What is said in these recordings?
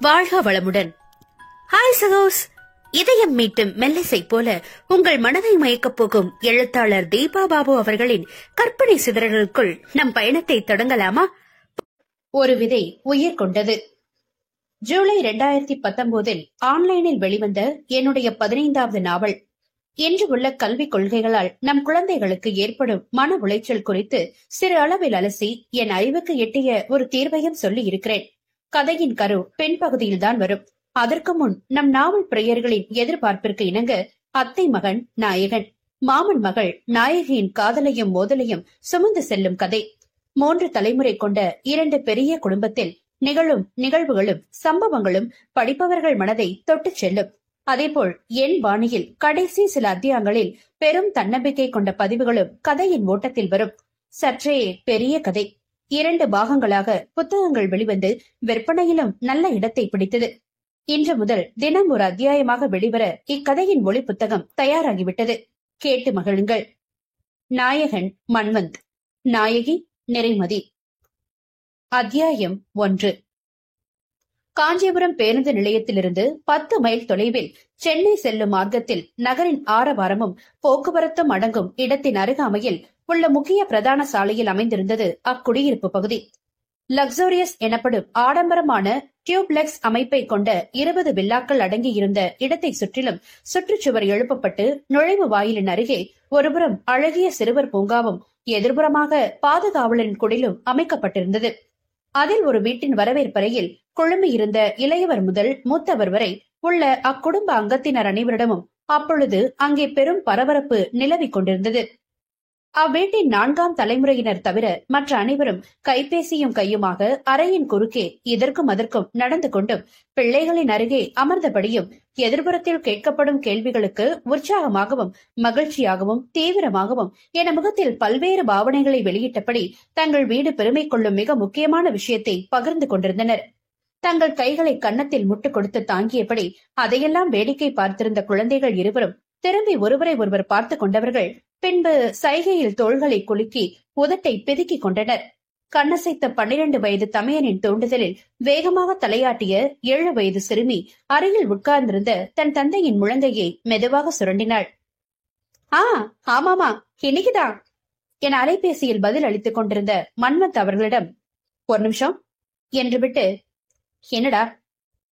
வாழ்க வளமுடன். ஹாய் சகோஸ். இதயம் மீட்டும் மெல்லிசை போல உங்கள் மனதை மயக்கப் போகும் எழுத்தாளர் தீபா பாபு அவர்களின் கற்பனை சிதறல்களுக்குள் நம் பயணத்தை தொடங்கலாமா? ஒரு விதை உயிர் கொண்டது. ஜூலை 2019 ஆன்லைனில் வெளிவந்த என்னுடைய 15வது நாவல். இன்று உள்ள கல்விக் கொள்கைகளால் நம் குழந்தைகளுக்கு ஏற்படும் மன உளைச்சல் குறித்து சிறு அளவில் அலசி என் அறிவுக்கு எட்டிய ஒரு தீர்வையும் சொல்லி இருக்கிறேன். கதையின் கரு பின்பகுதியில்தான் வரும். அதற்கு முன் நம் நாவல் பிரியர்களின் எதிர்பார்ப்பிற்கு இணங்க அத்தை மகன் நாயகன், மாமன் மகள் நாயகியின் காதலையும் மோதலையும் சுமந்து செல்லும் கதை. 3 தலைமுறை கொண்ட 2 பெரிய குடும்பத்தில் நிகழும் நிகழ்வுகளும் சம்பவங்களும் படிப்பவர்கள் மனதை தொட்டு செல்லும். அதேபோல் என் பாணியில் கடைசி சில அத்தியாயங்களில் பெரும் தன்னம்பிக்கை கொண்ட பதிவுகளும் கதையின் ஓட்டத்தில் வரும். சற்றே பெரிய கதை. 2 பாகங்களாக புத்தகங்கள் வெளிவந்து விற்பனையிலும் நல்ல இடத்தை பிடித்தது. இன்று முதல் தினம் ஒரு அத்தியாயமாக வெளிவர இக்கதையின் ஒளி புத்தகம் தயாராகிவிட்டது. கேட்டு மகிழுங்கள். நாயகன் மன்வந்த், நாயகி நிறைமதி. அத்தியாயம் 1. காஞ்சிபுரம் பேருந்து நிலையத்திலிருந்து 10 மைல் தொலைவில் சென்னை செல்லும் மார்க்கத்தில் நகரின் ஆரவாரமும் போக்குவரத்தும் அடங்கும் இடத்தின் அருகாமையில் உள்ள முக்கிய பிரதான சாலையில் அமைந்திருந்தது அக்குடியிருப்பு பகுதி. லக்ஸோரியஸ் எனப்படும் ஆடம்பரமான டியூப்லெக்ஸ் அமைப்பை கொண்ட 20 வில்லாக்கள் அடங்கியிருந்த இடத்தை சுற்றிலும் சுற்றுச்சுவர் எழுப்பப்பட்டு நுழைவு வாயிலின் அருகே ஒருபுறம் அழகிய சிறுவர் பூங்காவும் எதிர்புறமாக பாதுகாவலரின் குடிலும் அமைக்கப்பட்டிருந்தது. அதில் ஒரு வீட்டின் வரவேற்பறையில் குழுமி இருந்த இளையவர் முதல் மூத்தவர் வரை உள்ள அக்குடும்ப அங்கத்தினர் அனைவரிடமும் அப்பொழுது அங்கே பெரும் பரபரப்பு நிலவிக் கொண்டிருந்தது. அவ்வீட்டின் 4ஆம் தலைமுறையினர் தவிர மற்ற அனைவரும் கைபேசியும் கையுமாக அறையின் குறுக்கே இதற்கும் அதற்கும் நடந்து கொண்டும் பிள்ளைகளின் அருகே அமர்ந்தபடியும் எதிர்புறத்தில் கேட்கப்படும் கேள்விகளுக்கு உற்சாகமாகவும் மகிழ்ச்சியாகவும் தீவிரமாகவும் என முகத்தில் பல்வேறு பாவனைகளை வெளியிட்டபடி தங்கள் வீடு பெருமை கொள்ளும் மிக முக்கியமான விஷயத்தை பகிர்ந்து கொண்டிருந்தனர். தங்கள் கைகளை கன்னத்தில் முட்டு கொடுத்து தாங்கியபடி அதையெல்லாம் வேடிக்கை பார்த்திருந்த குழந்தைகள் இருவரும் திரும்பி ஒருவரை ஒருவர் பார்த்து கொண்டவர்கள் பின்பு சைகையில் தோள்களை குலுக்கி உதட்டை பிதுக்கிக் கொண்டனர். கண்ணசைத்த 12 வயது தமையனின் தூண்டுதலில் வேகமாக தலையாட்டிய 7 வயது சிறுமி அருகில் உட்கார்ந்திருந்த தன் தந்தையின் முழங்கையை மெதுவாக சுரண்டினாள். ஆமாமா, இன்னைக்குதான் என அலைபேசியில் பதில் அளித்துக் கொண்டிருந்த மன்வந்த் அவர்களிடம் ஒரு நிமிஷம் என்று விட்டு, என்னடா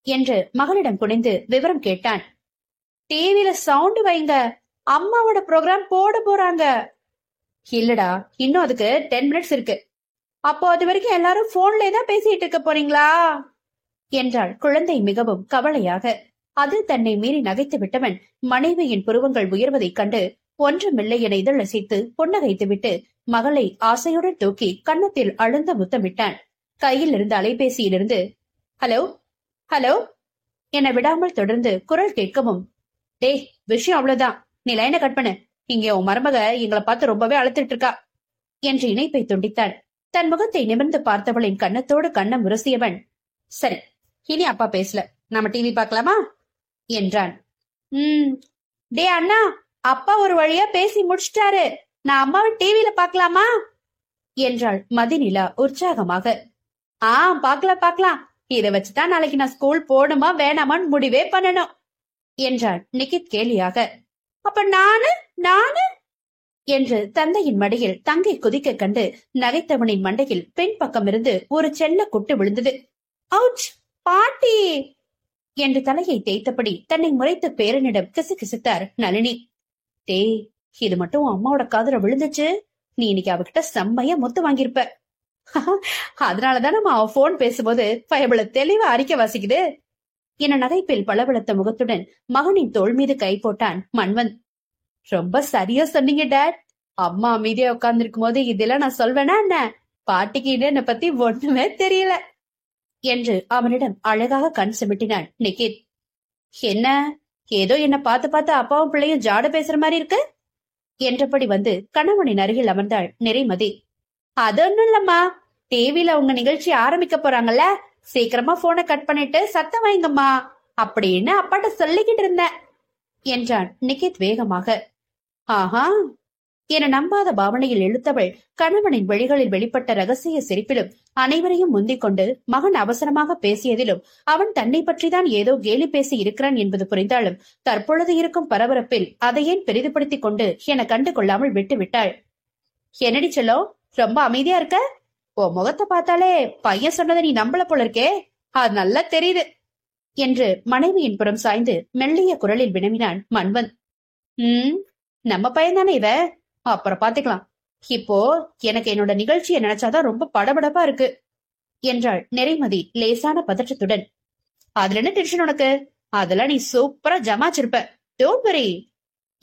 என்று மகளிடம் குனிந்து விவரம் கேட்டான். டிவில சவுண்ட் வைங்க, அம்மாவோட ப்ரோக்ராம் போட போறாங்க. இல்லடா, இன்னும் அதுக்கு 10 மினிட்ஸ் இருக்கு. அப்போ அது வரைக்கும் எல்லாரும் போன்ல தான் பேசிட்டு இருக்க போறீங்களா என்றாள் குழந்தை மிகவும் கவலையாக. அது தன்னை மீறி நகைத்து விட்டவன் மனைவியின் புருவங்கள் உயர்வதைக் கண்டு ஒன்றுமில்லை என இதழசைத்து புன்னகைத்து விட்டு மகளை ஆசையுடன் தூக்கி கன்னத்தில் அழுந்த முத்தமிட்டான். கையில் இருந்த அலைபேசியிலிருந்து ஹலோ ஹலோ என விடாமல் தொடர்ந்து குரல் கேட்கவும், டேய், விஷயம் அவ்வளவுதான், நீ லைனை கட் பண்ணு, இங்கே உன் மருமக எங்களை பார்த்து ரொம்பவே அழுத்திட்டு இருக்கா என்று இணைப்பை துண்டித்தான். தன் முகத்தை நிமிர்ந்து பார்த்தவளின் கன்னத்தோடு கண்ணம் உரசியவன், சரி, இனி அப்பா பேசல, நாம டிவி பார்க்கலாமா என்றான். டே அண்ணா, அப்பா ஒரு வழியா பேசி முடிச்சிட்டாரு, நான் அம்மாவை டிவில பாக்கலாமா என்றாள் மதிநிலா உற்சாகமாக. பாக்கலாம், இதை வச்சுதான் நாளைக்கு நான் ஸ்கூல் போடுமா வேணாமான்னு முடிவே பண்ணணும் என்றான் நிகித் கேலியாக. அப்ப நானு என்று தந்தையின் மடியில் தங்கை குதிக்க கண்டு நகைத்தவனின் மண்டையில் பெண் பக்கம் இருந்து ஒரு செல்ல குட்டு விழுந்தது. அவுச், பாட்டி என்று தலையை தேய்த்தபடி தன்னை முறைத்த பேரனிடம் கிசுகிசுத்தார் நளினி. டேய், இது மட்டும் அம்மாவோட காதுல விழுந்துச்சு, நீ இன்னைக்கு அவகிட்ட செம்மையா முத்து வாங்கியிருப்ப. அதனாலதான் நம்ம அவ போன் பேசும்போது பயபல தெளிவா அறிக்கை வாசிக்குது என நகைப்பில் பளபளத்த முகத்துடன் மகனின் தோள் மீது கை போட்டான் மன்வந்த். ரொம்ப சரியா சொன்னீங்க டாட். அம்மா அமைதியா உட்கார்ந்துருக்கும் போது இதெல்லாம் நான் சொல்வேனா என்ன? பாட்டிக்கு என்ன பத்தி ஒண்ணுமே தெரியல என்று அவனிடம் அழகாக கண் சிமிட்டினான் நிகித். என்ன, ஏதோ என்ன பார்த்து அப்பாவும் பிள்ளையும் ஜாட பேசுற மாதிரி இருக்கு என்றபடி வந்து கணவனின் அருகில் அமர்ந்தாள் நிறைமதி. அது ஒண்ணும் இல்லம்மா, டிவில உங்க நிகழ்ச்சி ஆரம்பிக்க போறாங்கல்ல, சீக்கிரமா போனை கட் பண்ணிட்டு சத்தம் வைங்கம்மா அப்படின்னு அப்பாட்ட சொல்லிக்கிட்டு இருந்தேன் என்றான் நிகித் வேகமாக. ஆஹா, என நம்பாத பாவனையில் இழுத்தவள் கணவனின் வழிகளில் வெளிப்பட்ட ரகசிய சிரிப்பிலும் அனைவரையும் முந்திக் கொண்டு மகன் அவசரமாக பேசியதிலும் அவன் தன்னை பற்றிதான் ஏதோ கேலி பேசி இருக்கிறான் என்பது புரிந்தாலும் தற்பொழுது இருக்கும் பரபரப்பில் அதை ஏன் பெரிதுபடுத்திக் கொண்டு என கண்டு கொள்ளாமல் விட்டுவிட்டாள். என்னடி செல்லோ, ரொம்ப அமைதியா இருக்க? ஓ முகத்தை பார்த்தாலே பையன் சொன்னதை நீ நம்பல போல இருக்கே, அது நல்லா தெரியுது என்று மனைவியின் புறம் சாய்ந்து மெல்லிய குரலில் வினவினான் மன்வந்த். நம்ம பையன் தானே இவ, அப்புறம் பாத்துக்கலாம். இப்போ எனக்கு என்னோட நிகழ்ச்சியை நினைச்சாதான் ரொம்ப படபடப்பா இருக்கு என்றாள் நிறைமதி லேசான பதற்றத்துடன். அதுல என்ன டென்ஷன் உனக்கு? அதெல்லாம் நீ சூப்பரா ஜமாச்சிருப்ப, டோன்ட் வரி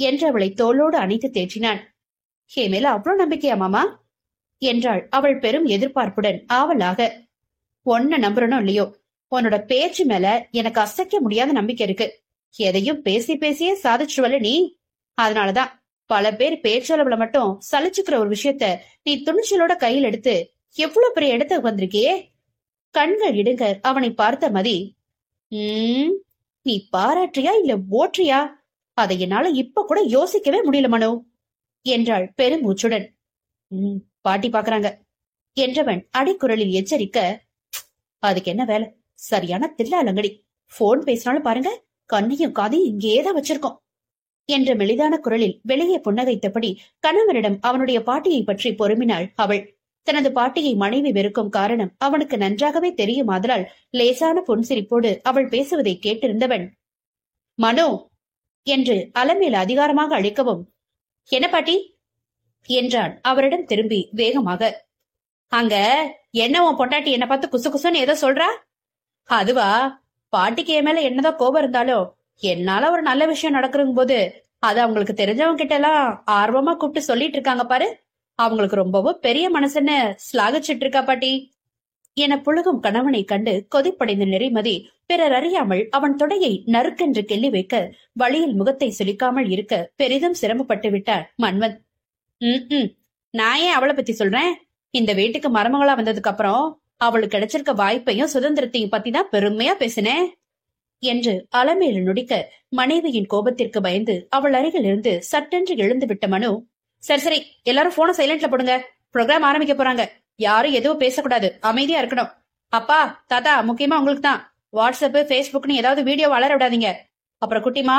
என்றவளை தோளோடு அணைத்து தேற்றினான். என் மேல அவ்வளவு நம்பிக்கையா மாமா என்றாள் அவள் பெரும் எதிர்பார்ப்புடன் ஆவலாக. ஒன்ன நம்புறனோ இல்லையோ, உன்னோட பேச்சு மேல எனக்கு அசைக்க முடியாத நம்பிக்கை இருக்கு. எதையும் பேசி பேசியே சாதிச்சுவல நீ. அதனாலதான் பல பேர் பேச்சளவுல மட்டும் சலிச்சுக்கிற ஒரு விஷயத்த நீ துணிச்சலோட கையில் எடுத்து எவ்வளவு பெரிய இடத்துக்கு வந்திருக்கியே. கண்கள் இடுங்க அவனை பார்த்த மதி. நீ பாராட்டியா இல்ல ஓற்றியா? அதை என்னால இப்ப கூட யோசிக்கவே முடியல மனோ என்றாள் பெருமூச்சுடன். பாட்டி பாக்குறாங்க என்றவன் அடிக்குரலில் எச்சரிக்க. அதுக்கு என்ன வேலை, சரியான தில்லாலங்கடி. போன் பேசினாலும் பாருங்க, கண்ணையும் காதையும் இங்கேதான் வச்சிருக்கோம் என்ற மெலிதான குரலில் வெளியே புன்னகைத்தபடி கணவனிடம் அவனுடைய பாட்டியை பற்றி பொறுமினாள் அவள். தனது பாட்டியை மனைவி வெறுக்கும் காரணம் அவனுக்கு நன்றாகவே தெரியுமாதலால் லேசான புன்சிரிப்போடு அவள் பேசுவதை கேட்டிருந்தவன் மனோ என்று அலமேல் அதிகாரமாக அழைக்கவும், என்ன பாட்டி என்றான் அவரிடம் திரும்பி வேகமாக. அங்க என்ன உன் பொண்டாட்டி என்ன பார்த்து குசு குசுன்னு ஏதோ சொல்றா? அதுவா, பாட்டிக்கு என் மேல என்னதான் கோபம் இருந்தாலும் என்னால ஒரு நல்ல விஷயம் நடக்குறங்க போது அது அவங்களுக்கு தெரிஞ்சவங்க கிட்ட எல்லாம் ஆர்வமா கூப்பிட்டு சொல்லிட்டு இருக்காங்க பாரு, அவங்களுக்கு ரொம்பவும் பெரிய மனசுன்னு ஸ்லாகிச்சிட்டு இருக்கா பாட்டி என புழுகும் கணவனை கண்டு கொதிப்படைந்த நிறைமதி பிறர் அறியாமல் அவன் தொடையை நறுக்கென்று கிள்ளி வைக்க வழியில் முகத்தை சுளிக்காமல் இருக்க பெரிதும் சிரமப்பட்டு விட்டார் மன்வந்த். நான் ஏன் அவளை பத்தி சொல்றேன்? இந்த வீட்டுக்கு மருமகளா வந்ததுக்கு அப்புறம் அவளுக்கு கிடைச்சிருக்க வாய்ப்பையும் சுதந்திரத்தையும் பத்தி தான் பெருமையா பேசினேன் என்று அலமேலு நொடிக்க மனைவியின் கோபத்திற்கு பயந்து அவள் அருகில் இருந்து சட்டென்று எழுந்து விட்ட மனு, சரி சரி எல்லாரும் போன சைலண்ட்ல போடுங்க, ப்ரோக்ராம் ஆரம்பிக்க போறாங்க, யாரும் எதுவும் பேசக்கூடாது, அமைதியா இருக்கணும். அப்பா தாத்தா முக்கியமா உங்களுக்கு தான், வாட்ஸ்அப் பேஸ்புக்னு ஏதாவது வீடியோ வளர விடாதீங்க. அப்புறம் குட்டிமா,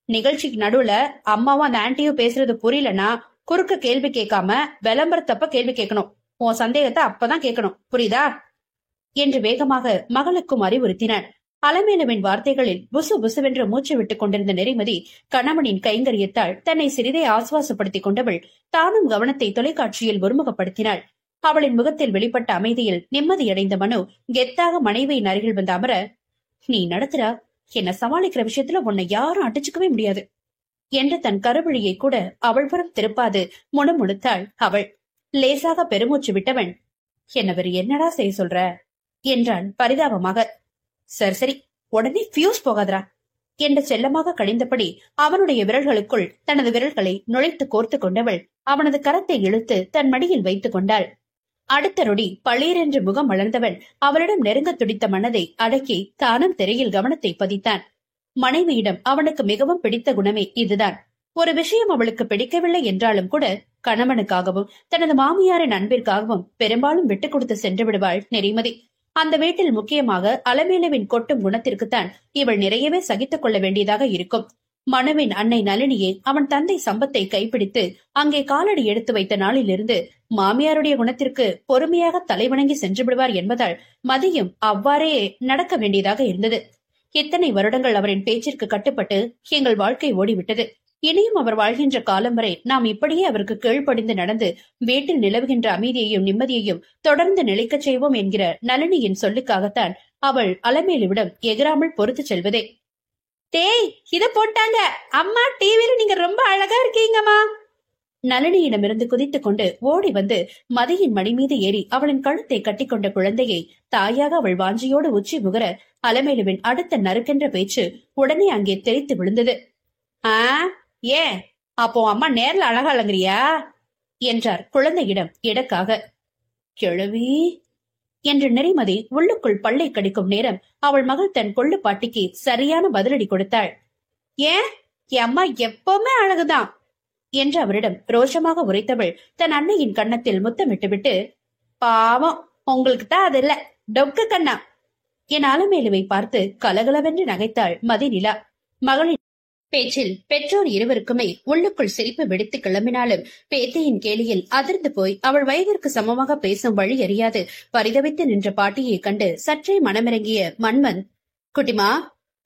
நிகழ்ச்சிக்கு நடுவுல அம்மாவும் அந்த ஆன்டியும் பேசுறது புரியலன்னா குறுக்க கேள்வி கேட்காம விளம்பரத்தப்ப கேள்வி கேட்கணும், உன் சந்தேகத்தை அப்பதான் கேட்கணும், புரியுதா என்று வேகமாக மகளுக்கும் அறிவுறுத்தினான். அலமேலுவின் வார்த்தைகளில் புசு புசுவென்று மூச்சு விட்டுக் கொண்டிருந்த நெறிமதி கணவனின் கைங்கரியத்தால் தன்னை சிறிதே ஆசுவாசப்படுத்திக் கொண்டவள் தானும் கவனத்தை தொலைக்காட்சியில் ஒருமுகப்படுத்தினாள். அவளின் முகத்தில் வெளிப்பட்ட அமைதியில் நிம்மதியடைந்த மனு கெத்தாக மனைவியின் அருகில் வந்து அமர, நீ நடத்துறா, என்ன சமாளிக்கிற விஷயத்துல உன்னை யாரும் அடிச்சுக்கவே முடியாது என்று தன் கருவழியை கூட அவள் புறம் திருப்பாது முணுமுணுத்தாள் அவள். லேசாக பெருமூச்சு விட்டவன், என்ன வேறு என்னடா செய்ய சொல்ற என்றான் பரிதாபமாக. சரி சரி உடனே பியூஸ் போகாதரா என்று செல்லமாக கடிந்தபடி அவனுடைய விரல்களுக்குள் தனது விரல்களை நுழைத்து கோர்த்து கொண்டவள் அவனது கரத்தை இழுத்து தன் மடியில் வைத்துக் கொண்டாள். அடுத்த நொடி பளீரென்று முகம் வளர்ந்தவன் அவளிடம் நெருங்க துடித்த மனதை அடக்கி தானும் திரையில் கவனத்தை பதித்தான். மனைவியிடம் அவனுக்கு மிகவும் பிடித்த குணமே இதுதான். ஒரு விஷயம் அவளுக்கு பிடிக்கவில்லை என்றாலும் கூட கணவனுக்காகவும் தனது மாமியாரின் அன்பிற்காகவும் பெரும்பாலும் விட்டுக் கொடுத்து சென்று விடுவாள் நெறிமதி. அந்த வீட்டில் முக்கியமாக அலமேலுவின் கொட்டும் குணத்திற்குத்தான் இவள் நிறையவே சகித்துக் கொள்ள வேண்டியதாக இருக்கும். மனுவின் அன்னை நளினியே அவன் தந்தை சம்பத்தை கைப்பிடித்து அங்கே காலடி எடுத்து வைத்த நாளிலிருந்து மாமியாருடைய குணத்திற்கு பொறுமையாக தலைவணங்கி சென்று விடுவார் என்பதால் மதியும் அவ்வாறே நடக்க வேண்டியதாக இருந்தது. இத்தனை வருடங்கள் அவரின் பேச்சிற்கு கட்டுப்பட்டு எங்கள் வாழ்க்கை ஓடிவிட்டது. இனியும் அவர் வாழ்கின்ற காலம் வரை நாம் இப்படியே அவருக்கு கீழ்ப்படிந்து நடந்து வீட்டில் நிலவுகின்ற அமைதியையும் நிம்மதியையும் தொடர்ந்து நிலைக்கச் செய்வோம் என்கிற நளினியின் சொல்லுக்காகத்தான் அவள் அலமேலுவிடம் எகிராமல் பொறுத்து செல்வதே. டேய், இத போட்டாங்க அம்மா, டிவில நீங்க ரொம்ப அழகா இருக்கீங்கம்மா. நளினியிடமிருந்து குதித்துக் கொண்டு ஓடி வந்து மதியின் மடி மீது ஏறி அவளின் கழுத்தை கட்டிக்கொண்ட குழந்தையை தாயாக அவள் வாஞ்சியோடு உச்சி முகர அலமேலுவின் அடுத்த நறுக்கென்ற பேச்சு உடனே அங்கே தெரித்து விழுந்தது. ஏன் அப்போ அம்மா நேர்ல அழகா அலங்குறியா என்றார் குழந்தையிடம் இடக்காக. கிழவி என்று நெறிமதி உள்ளுக்குள் பல்லை கடிக்கும் நேரம் அவள் மகள் தன் கொள்ளு பாட்டிக்கு சரியான பதிலடி கொடுத்தாள். ஏன் என் அம்மா எப்பவுமே அழகுதான். என்று அவரிடம் ரோஷமாக உரைத்தவள் தன் அன்னையின் கன்னத்தில் முத்தமிட்டுவிட்டு, பாவம், உங்களுக்கு தான் அது இல்ல, டொக்கு கண்ணா என் அலமேலுவை பார்த்து கலகலவென்று நகைத்தாள் மதிநிலா. மகளின் பேச்சில் பெற்றோர் இருவருக்குமே உள்ளுக்குள் சிரிப்பு வெடித்து கிளம்பினாலும் பேத்தியின் கேலியில் அதிர்ந்து போய் அவள் வயதிற்கு சமமாக பேசும் வழி அறியாது பரிதவித்து நின்ற பாட்டியை கண்டு சற்றே மனமிறங்கிய மன்மன், குட்டிமா,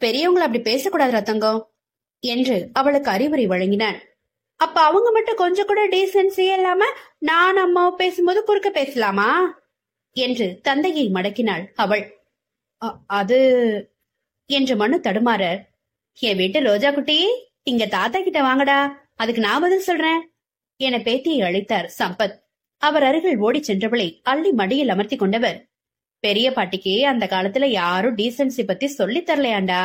பெரியவங்களை அப்படி பேசக்கூடாது ரத்தங்கம் என்று அவளுக்கு அறிவுரை வழங்கினான். அப்ப அவங்க மட்டும் கொஞ்சம் கூட டீசென்சி இல்லாம நான் அம்மாவை பேசும்போது குறுக்க பேசலாமா என்று தந்தையை மடக்கினாள் அவள். அது என்று மனு தடுமாற, என் வீட்டு ரோஜா குட்டி, இங்க தாத்தா கிட்ட வாங்கடா, அதுக்கு நான் பதில் சொல்றேன் என பேத்தியை அழைத்தார் சம்பத். அவர் அருகில் ஓடி சென்றவளை அள்ளி மடியில் அமர்த்தி கொண்டவர், பெரிய பாட்டிக்கு அந்த காலத்துல யாரும் டீசென்சி பத்தி சொல்லி தரலையாண்டா,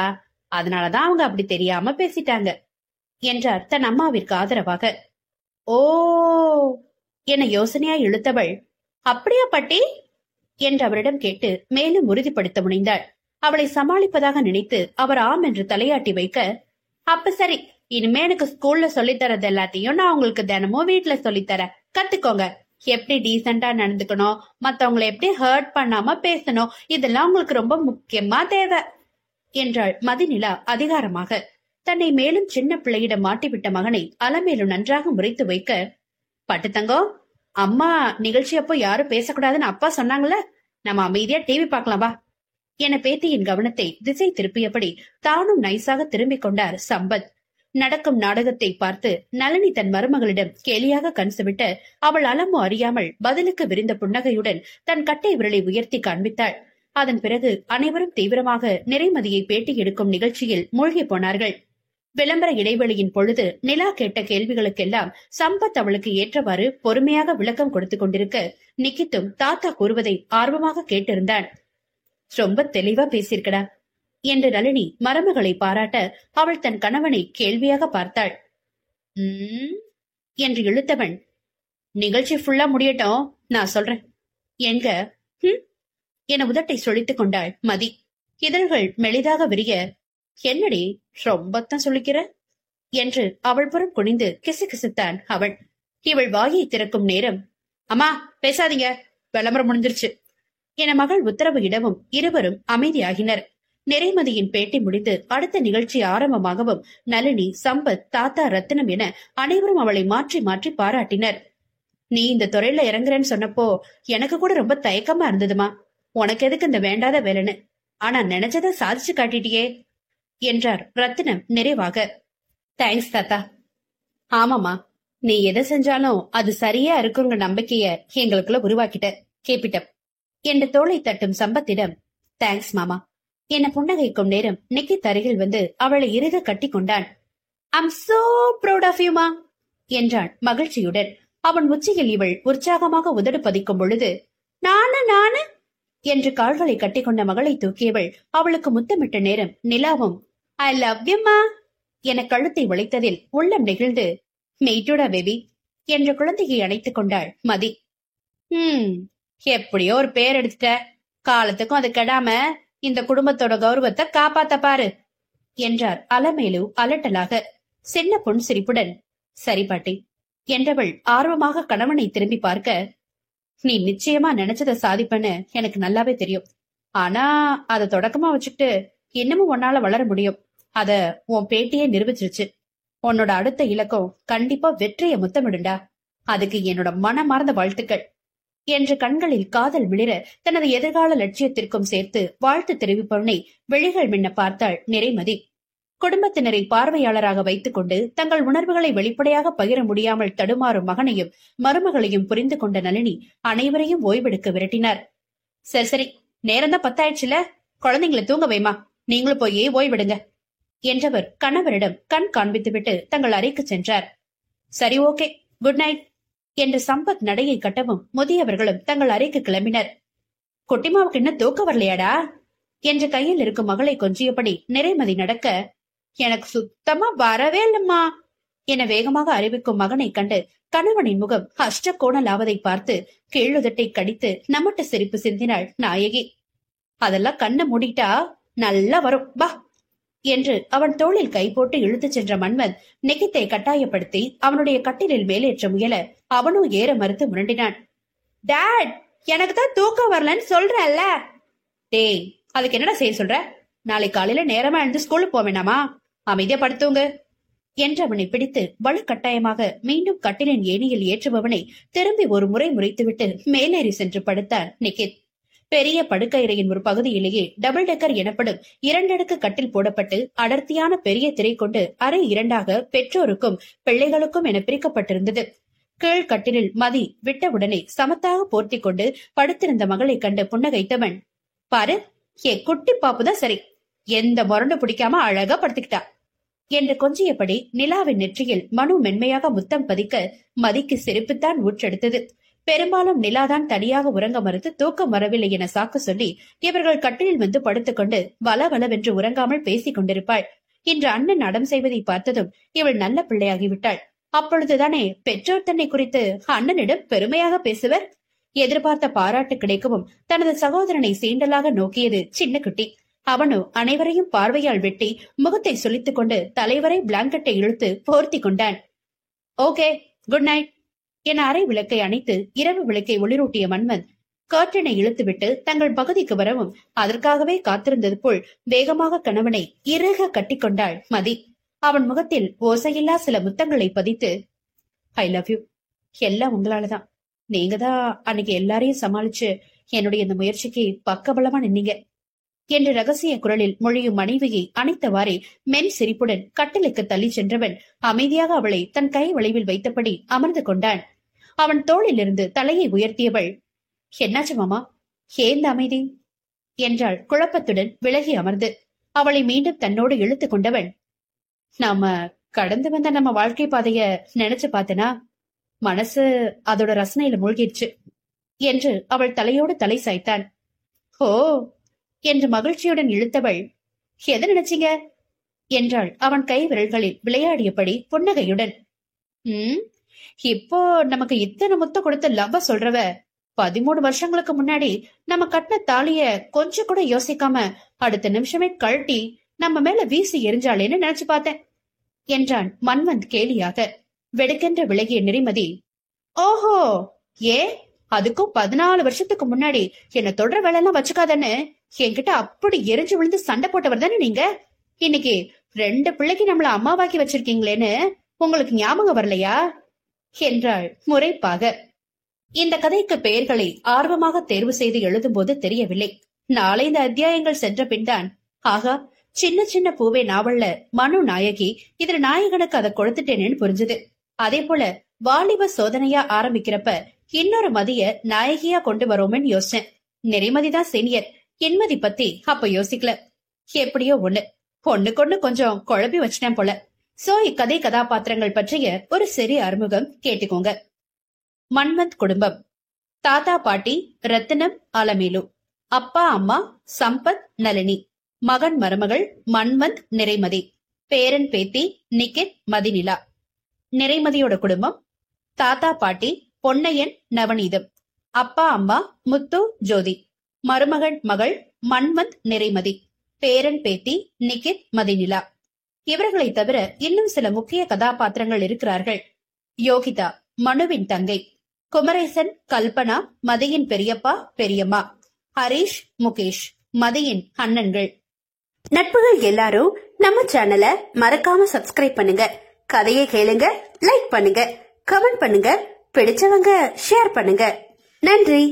அதனாலதான் அவங்க அப்படி தெரியாம பேசிட்டாங்க என்றார் தன் அம்மாவிற்கு ஆதரவாக. ஓ என யோசனையா இழுத்தவள், அப்படியா பாட்டி என்று அவரிடம் கேட்டு மேலும் உறுதிப்படுத்த முனைந்தாள். அவளை சமாளிப்பதாக நினைத்து அவர் ஆம் என்று தலையாட்டி வைக்க, அப்ப சரி, இனிமே எனக்கு ஸ்கூல்ல சொல்லித்தரது எல்லாத்தையும் நான் உங்களுக்கு தினமும் வீட்டுல சொல்லித்தரேன், கத்துக்கோங்க. எப்படி டீசெண்டா நடந்துக்கணும், மத்தவங்களை எப்படி ஹர்ட் பண்ணாம பேசணும், இதெல்லாம் உங்களுக்கு ரொம்ப முக்கியமா தேவை என்றாள் மதிநிலா அதிகாரமாக. தன்னை மேலும் சின்ன பிள்ளையிடம் மாட்டிவிட்ட மகனை அலமேலு நன்றாக முறைத்து வைக்க, பட்டு தங்கம், அம்மா நிகழ்ச்சி அப்போ யாரும் பேசக்கூடாதுன்னு அப்பா சொன்னாங்கல்ல, நம்ம அமைதியா டிவி பார்க்கலாம் வா என பேத்தியின் கவனத்தை திசை திருப்பியபடி தானும் நைசாக திரும்பிக் கொண்டார் சம்பத். நடக்கும் நாடகத்தை பார்த்து நளினி தன் மருமகளிடம் கேலியாக கண் சிமிட்ட அவள் அலமோ அறியாமல் பதிலுக்கு விரிந்த புன்னகையுடன் தன் கட்டை விரலை உயர்த்தி காண்பித்தாள். அதன் பிறகு அனைவரும் தீவிரமாக நிறைமதியை பேட்டி எடுக்கும் நிகழ்ச்சியில் மூழ்கி போனார்கள். விளம்பர இடைவெளியின் பொழுது நிலா கேட்ட கேள்விகளுக்கெல்லாம் சம்பத் அவளுக்கு ஏற்றவாறு பொறுமையாக விளக்கம் கொடுத்துக் கொண்டிருக்க நிக்கித்தும் தாத்தா கூறுவதை ஆர்வமாக கேட்டிருந்தான். ரொம்ப தெளிவா பேசியிருக்கடா என்று நளினி மருமகளை பாராட்ட அவள் தன் கணவனை கேள்வியாக பார்த்தாள். என்று இழுத்தவன், நிகழ்ச்சி ஃபுல்லா முடியட்டும், நான் சொல்றேன் என்க என உதட்டை சொலித்துக் கொண்டாள் மதி. இதழ்கள் மெலிதாக விரிய, என்னடி ரொம்பத்தான் சொல்லிக்கிற என்று அவள் புறம் குனிந்து கிசுகிசுத்தான் அவள். இவள் வாயை திறக்கும் நேரம், அம்மா பேசாதீங்க, விளம்பரம் முடிஞ்சிருச்சு என மகள் உத்தரவு இடவும் இருவரும் அமைதியாகினர். நிறைமதியின் பேட்டி முடிந்து அடுத்த நிகழ்ச்சி ஆரம்பமாகவும் நளினி, சம்பத், தாத்தா, ரத்தினம் என அனைவரும் அவளை மாற்றி மாற்றி பாராட்டினர். நீ இந்த துறையில இறங்குறேன்னு சொன்னப்போ எனக்கு கூட ரொம்ப தயக்கமா இருந்ததுமா, உனக்கு எதுக்கு இந்த வேண்டாத வேலைன்னு, ஆனா நினைச்சத சாதிச்சு காட்டிட்டியே என்றார் ரத்தினம் நிறைவாக. தேங்க்ஸ் தாத்தா. ஆமாமா, நீ எதை செஞ்சாலும் அது சரியா இருக்குங்க நம்பிக்கைய எங்களுக்குள்ள உருவாக்கிட்ட, கேப்பிட்ட என்று தோளை தட்டும் சம்பத்திடம், தேங்க்ஸ் மாமா என புன்னகைக்கும் நேரம் நிக்கித் அருகில் வந்து அவளை இறுக கட்டி கொண்டான். I'm so proud of you மா என்றான் மகிழ்ச்சியுடன். அவன் உச்சியில் இவள் உற்சாகமாக உதடு பதிக்கும் பொழுது, நானு நானு என்று கால்களை கட்டிக்கொண்ட மகளை தூக்கியவள் அவளுக்கு முத்தமிட்ட நேரம் நிலாவும் ஐ லவ் யூ மா என கழுத்தை வளைத்ததில் உள்ளம் நெகிழ்ந்து, மெய்டூடா பேபி என்ற குழந்தையை அணைத்துக் கொண்டாள் மதி. எப்படியோ ஒரு பேர் எடுத்துட்ட, காலத்துக்கும் அது கெடாம இந்த குடும்பத்தோட கௌரவத்தை காப்பாத்த பாரு என்றார் அலமேலு அலட்டலாக. சின்ன பொன் சிரிப்புடன், சரி பாட்டி என்றவள் ஆர்வமாக கணவனை திரும்பி பார்க்க, நீ நிச்சயமா நினைச்சத சாதிப்பன்னு எனக்கு நல்லாவே தெரியும், ஆனா அத தொடக்கமா வச்சுக்கிட்டு இன்னமும் உன்னால வளர முடியும், அத உன் பேட்டியே நிரூபிச்சிருச்சு. உன்னோட அடுத்த இலக்கம் கண்டிப்பா வெற்றிய முத்தமிடுண்டா, அதுக்கு என்னோட மனமார்ந்த வாழ்த்துக்கள் என்று கண்களில் காதல் விளிர தனது எதிர்கால லட்சியத்திற்கும் சேர்த்து வாழ்த்து தெரிவிப்பவனை விழிகள் மின்ன பார்த்தாள் நிறைமதி. குடும்பத்தினரை பார்வையாளராக வைத்துக் கொண்டு தங்கள் உணர்வுகளை வெளிப்படையாக பகிர முடியாமல் தடுமாறும் மகனையும் மருமகளையும் புரிந்து கொண்ட நளினி அனைவரையும் ஓய்வெடுக்க விரட்டினார். சரி சரி, நேரம்தான் 10 ஆயிடுச்சுல, குழந்தைங்களை தூங்க வைமா, நீங்களும் போய் ஓய்வெடுங்க என்றவர் கணவரிடம் கண் காண்பித்துவிட்டு தங்கள் அறைக்கு சென்றார். சரி, ஓகே, குட் நைட் என்று சம்பத் நடையை கட்டவும் முதியவர்களும் தங்கள் அறைக்கு கிளம்பினர். குட்டிமாவுக்கு இன்னும் தூக்க வரலையாடா என்று கையில் இருக்கும் மகளை கொஞ்சியபடி நிறைமதி நடக்க, எனக்கு சுத்தமா வரவே இல்லம்மா என வேகமாக அறிவிக்கும் மகனை கண்டு கணவனின் முகம் அஷ்ட கோணலாவதை பார்த்து கீழுதட்டை கடித்து நமட்டு சிரிப்பு சிந்தினாள் நாயகி. அதெல்லாம் கண்ணை மூடிட்டா நல்லா வரும், வா என்று அவன் தோளில் கை போட்டு இழுத்துச் சென்ற மன்மத் நிகித்தை கட்டாயப்படுத்தி அவனுடைய கட்டிலில் மேலேற்ற முயல அவனும் ஏற மறுத்து முரண்டினான். டாட், எனக்கு தான் தூக்கம் வரலன்னு சொல்றல்ல. டேய், அதுக்கு என்னடா செய்ய சொல்ற? நாளை காலையில நேரமா எழுந்து ஸ்கூலுக்கு போக வேண்டாமா? அமைதியா படுத்துங்க என்று அவனை பிடித்து வலுக்கட்டாயமாக மீண்டும் கட்டிலின் ஏணியில் ஏற்றுபவனை திரும்பி ஒரு முறை முறைத்துவிட்டு மேலேறி சென்று படுத்தான் நிகித். பெரிய படுக்கையறையின் ஒரு பகுதியிலேயே டபுள் டெக்கர் எனப்படும் 2 அடுக்கு கட்டில் போடப்பட்டு அடர்த்தியான பெரிய திரை கொண்டு அரை 2ஆக பெற்றோருக்கும் பிள்ளைகளுக்கும் என பிரிக்கப்பட்டிருந்தது. கீழ் கட்டிலில் மதி விட்டவுடனே சமத்தாக போர்த்தி கொண்டு படுத்திருந்த மகளை கண்டு புன்னகைத்தவன், பாரு, என் குட்டி பாப்புதான் சரி, எந்த முரண்டு பிடிக்காம அழகா படுத்துக்கிட்டா என்று கொஞ்சியபடி நிலாவின் நெற்றியில் மனு மென்மையாக முத்தம் பதிக்க மதிக்கு சிரிப்புத்தான் ஊற்றெடுத்தது. பெரும்பாலும் நிலாதான் தனியாக உறங்க மறுத்து தூக்கம் வரவில்லை என சாக்கு சொல்லி இவர்கள் கட்டிலில் வந்து படுத்துக்கொண்டு வளவளவென்று உறங்காமல் பேசிக் கொண்டிருப்பாள். இன்று அண்ணன் அடம் செய்வதை பார்த்ததும் இவள் நல்ல பிள்ளையாகிவிட்டாள். அப்பொழுதுதானே பெற்றோர் தன்னை குறித்து அண்ணனிடம் பெருமையாக பேசுவர். எதிர்பார்த்த பாராட்டு கிடைக்கவும் தனது சகோதரனை சீண்டலாக நோக்கியது சின்ன குட்டி. அவனோ அனைவரையும் பார்வையால் வெட்டி முகத்தை சுளித்துக் கொண்டு தலைவரை பிளாங்கெட்டை இழுத்து போர்த்தி கொண்டான். ஓகே, குட் நைட் என அரை விளக்கை அணைத்து இரவு விளக்கை ஒளிரூட்டிய மன்மத் கர்டனை இழுத்துவிட்டு தங்கள் பகுதிக்கு வரவும் அதற்காகவே காத்திருந்தது போல் வேகமாக கணவனை இறுக கட்டிக்கொண்டாள் மதி. அவன் முகத்தில் ஓசையில்லா சில முத்தங்களை பதித்து, ஐ லவ் யூ, எல்லாம் உங்களாலதான். நீங்க தான் அன்னைக்கு எல்லாரையும் சமாளிச்சு என்னுடைய இந்த முயற்சிக்கு பக்கபலமா நின்னீங்க என்று ரகசிய குரலில் மொழியும் மனைவியை அணைத்தவாறே மென் சிரிப்புடன் கட்டிலுக்கு தள்ளி சென்றவன் அமைதியாக அவளை தன் கை வளைவில் வைத்தபடி அமர்ந்து கொண்டான். அவன் தோளிலிருந்து தலையை உயர்த்தியவள், என்னாச்சு மாமா, ஏந்த அமைதி என்றாள் குழப்பத்துடன் விலகி அமர்ந்து. அவளை மீண்டும் தன்னோடு இழுத்து கொண்டவன், நாம கடந்து வந்த நம்ம வாழ்க்கை பாதைய நினைச்சு பார்த்தனா மனசு அதோட ரசனையில மூழ்கிடுச்சு என்று அவள் தலையோடு தலை சாய்த்தான். ஓ என்று மகிழ்ச்சியுடன் இழுத்தவள், எதை நினைச்சீங்க என்றாள் அவன் கை விரல்களில் விளையாடியபடி புன்னகையுடன். இப்போ நமக்கு இத்தனை முத்தம் கொடுத்து லவ்வ சொல்றவ 13 வருஷங்களுக்கு முன்னாடி நம்ம கட்டின தாலிய கொஞ்சம் கூட யோசிக்காம அடுத்த நிமிஷமே கழட்டி நம்ம மேல வீசி எரிஞ்சாளேன்னு நினைச்சு பார்த்தேன் என்றான் மன்வந்த் கேலியாக. வெடுக்கென்று விலகிய நெறிமதி, ஓஹோ, ஏ அதுக்கும் 14 வருஷத்துக்கு முன்னாடி என்ன தொடர வேலை எல்லாம் வச்சுக்காதன்னு என்கிட்ட அப்படி எரிஞ்சு விழுந்து சண்டை போட்டவர் தானே நீங்க. இன்னைக்கு 2 பிள்ளைக்கு நம்மள அம்மாவாக்கி வச்சிருக்கீங்களேன்னு உங்களுக்கு ஞாபகம் வரலையா என்றாள் முறைப்பாக. இந்த கதைக்கு பெயர்களை ஆர்வமாக தேர்வு செய்து எழுதும் போது தெரியவில்லை. 4 அத்தியாயங்கள் சென்ற பின்தான், ஆகா, சின்ன சின்ன பூவே நாவல்ல மனு நாயகி இதுல நாயகனுக்கு அதை கொடுத்துட்டேனேன்னு புரிஞ்சுது. அதே போல வாலிப சோதனையா ஆரம்பிக்கிறப்ப இன்னொரு மதிய நாயகியா கொண்டு வரோம்னு யோசிச்சேன். நெறிமதிதான் சீனியர், என்மதி பத்தி அப்ப யோசிக்கல. எப்படியோ ஒண்ணுக்கொண்ணு கொஞ்சம் குழப்பி வச்சிட்டேன் போல. சோ இக்கதை கதாபாத்திரங்கள் பற்றிய ஒரு சிறிய அறிமுகம் கேட்டுக்கோங்க. மன்மத் குடும்பம். தாத்தா பாட்டி ரத்தினம் அலமேலு, அப்பா அம்மா சம்பத் நளினி, மகன் மருமகள் மன்மத் நிறைமதி, பேரன் பேத்தி நிகித் மதிநிலா. நிறைமதியோட குடும்பம் தாத்தா பாட்டி பொன்னையன் நவநீதம், அப்பா அம்மா முத்து ஜோதி, மருமகன் மகள் மன்மத் நிறைமதி, பேரன் பேத்தி நிகித் மதிநிலா. இவர்களை தவிர இன்னும் சில முக்கிய கதாபாத்திரங்கள் இருக்கிறார்கள். யோகிதா மனுவின் தங்கை, குமரேசன் கல்பனா மதியின் பெரியப்பா பெரியம்மா, ஹரீஷ் முகேஷ் மதியின் அண்ணன்கள். நட்புகள் எல்லாரும் நம்ம சேனலை மறக்காம சப்ஸ்கிரைப் பண்ணுங்க. கதையை கேளுங்க, லைக் பண்ணுங்க, கமெண்ட் பண்ணுங்க, பிடிச்சவங்க ஷேர் பண்ணுங்க. நன்றி.